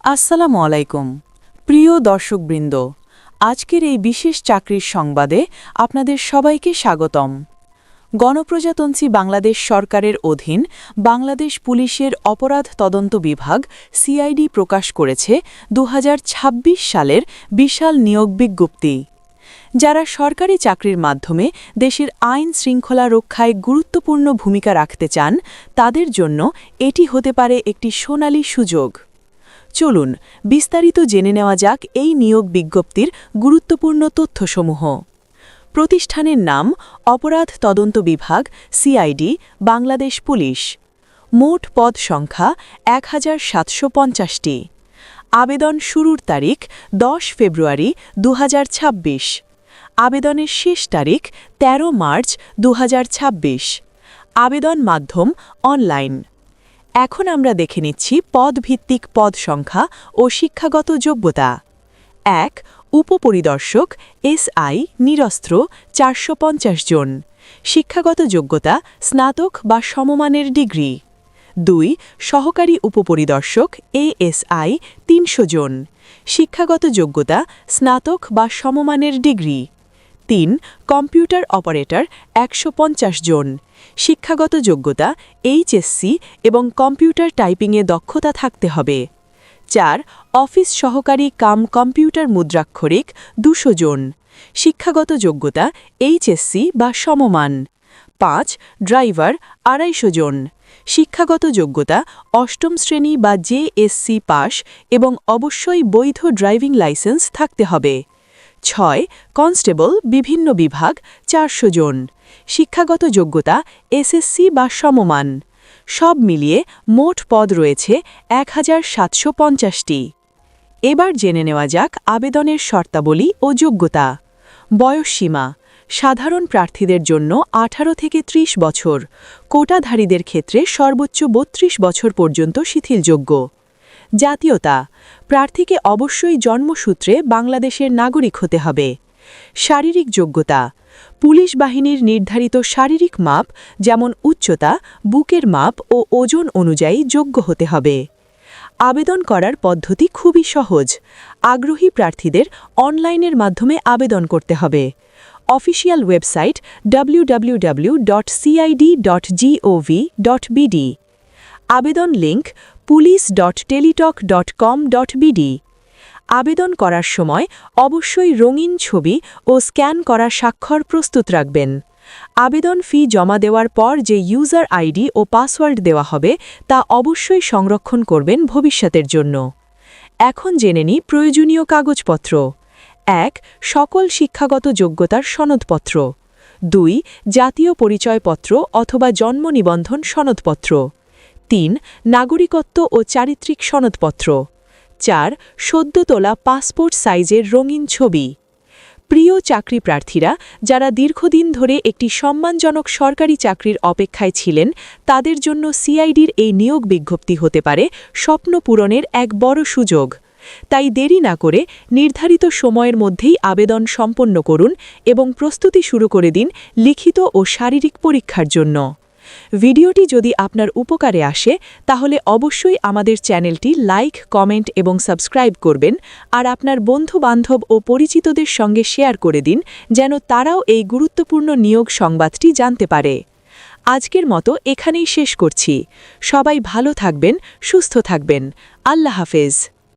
আসসালামু আলাইকুম প্রিয় দর্শকবৃন্দ, আজকের এই বিশেষ চাকরির সংবাদে আপনাদের সবাইকে স্বাগতম। গণপ্রজাতন্ত্রী বাংলাদেশ সরকারের অধীন বাংলাদেশ পুলিশের অপরাধ তদন্ত বিভাগ সিআইডি প্রকাশ করেছে ২০২৬ সালের বিশাল নিয়োগ বিজ্ঞপ্তি। যারা সরকারি চাকরির মাধ্যমে দেশের আইন শৃঙ্খলা রক্ষায় গুরুত্বপূর্ণ ভূমিকা রাখতে চান, তাদের জন্য এটি হতে পারে একটি সোনালী সুযোগ। চলুন বিস্তারিত জেনে নেওয়া যাক এই নিয়োগ বিজ্ঞপ্তির গুরুত্বপূর্ণ তথ্যসমূহ। প্রতিষ্ঠানের নাম অপরাধ তদন্ত বিভাগ সিআইডি বাংলাদেশ পুলিশ। মোট পদ সংখ্যা ১৭৫০টি। আবেদন শুরুর তারিখ ১০ ফেব্রুয়ারি ২০২৬। আবেদনের শেষ তারিখ ১৩ মার্চ ২০২৬। আবেদন মাধ্যম অনলাইন। এখন আমরা দেখে নিচ্ছি পদভিত্তিক পদ সংখ্যা ও শিক্ষাগত যোগ্যতা। ১. উপপরিদর্শক এসআই নিরস্ত্র ৪৫০ জন। শিক্ষাগত যোগ্যতা স্নাতক বা সমমানের ডিগ্রি। ২. সহকারী উপপরিদর্শক এএসআই ৩০০ জন। শিক্ষাগত যোগ্যতা স্নাতক বা সমমানের ডিগ্রি। ৩. কম্পিউটার অপারেটর ১৫০ জন। শিক্ষাগত যোগ্যতা এইচএসসি এবং কম্পিউটার টাইপিংয়ে দক্ষতা থাকতে হবে। ৪. অফিস সহকারী কাম কম্পিউটার মুদ্রাক্ষরিক ২০০ জন। শিক্ষাগত যোগ্যতা এইচএসসি বা সমমান। ৫. ড্রাইভার ২৫০ জন। শিক্ষাগত যোগ্যতা অষ্টম শ্রেণী বা জেএসসি পাস এবং অবশ্যই বৈধ ড্রাইভিং লাইসেন্স থাকতে হবে। ৬. কনস্টেবল বিভিন্ন বিভাগ ৪০০ জন। শিক্ষাগত যোগ্যতা এসএসসি বা সমমান। সব মিলিয়ে মোট পদ রয়েছে ১৭৫০টি। এবার জেনে নেওয়া যাক আবেদনের শর্তাবলী ও যোগ্যতা। বয়সসীমা সাধারণ প্রার্থীদের জন্য ১৮ থেকে ৩০ বছর, কোটাধারীদের ক্ষেত্রে সর্বোচ্চ ৩২ বছর পর্যন্ত শিথিলযোগ্য। জাতীয়তা প্রার্থীকে অবশ্যই জন্মসূত্রে বাংলাদেশের নাগরিক হতে হবে। শারীরিক যোগ্যতা পুলিশ বাহিনীর নির্ধারিত শারীরিক মাপ যেমন উচ্চতা, বুকের মাপ ও ওজন অনুযায়ী যোগ্য হতে হবে। আবেদন করার পদ্ধতি খুবই সহজ। আগ্রহী প্রার্থীদের অনলাইনের মাধ্যমে আবেদন করতে হবে। Official website www.cid.gov.bd। আবেদন লিঙ্ক police.teletalk.com.bd। আবেদন করার সময় অবশ্যই রঙিন ছবি ও স্ক্যান করা স্বাক্ষর প্রস্তুত রাখবেন। আবেদন ফি জমা দেওয়ার পর যে ইউজার আইডি ও পাসওয়ার্ড দেওয়া হবে তা অবশ্যই সংরক্ষণ করবেন ভবিষ্যতের জন্য। এখন জেনে নিই প্রয়োজনীয় কাগজপত্র। ১. সকল শিক্ষাগত যোগ্যতার সনদপত্র। ২. জাতীয় পরিচয়পত্র অথবা জন্ম নিবন্ধন সনদপত্র। ৩. নাগরিকত্ব ও চারিত্রিক সনদপত্র। ৪. সদ্য তোলা পাসপোর্ট সাইজের রঙিন ছবি। প্রিয় চাকরি প্রার্থীরা, যারা দীর্ঘদিন ধরে একটি সম্মানজনক সরকারি চাকরির অপেক্ষায় ছিলেন, তাদের জন্য সিআইডির এই নিয়োগ বিজ্ঞপ্তি হতে পারে স্বপ্ন পূরণের এক বড় সুযোগ। তাই দেরি না করে নির্ধারিত সময়ের মধ্যেই আবেদন সম্পন্ন করুন এবং প্রস্তুতি শুরু করে দিন লিখিত ও শারীরিক পরীক্ষার জন্য। ভিডিওটি যদি আপনার উপকারে আসে তাহলে অবশ্যই আমাদের চ্যানেলটি লাইক, কমেন্ট এবং সাবস্ক্রাইব করবেন আর আপনার বন্ধু-বান্ধব ও পরিচিতদের সঙ্গে শেয়ার করে দিন যেন তারাও এই গুরুত্বপূর্ণ নিয়োগ সংবাদটি জানতে পারে। আজকের মতো এখানেই শেষ করছি। সবাই ভালো থাকবেন, সুস্থ থাকবেন। আল্লাহ হাফেজ।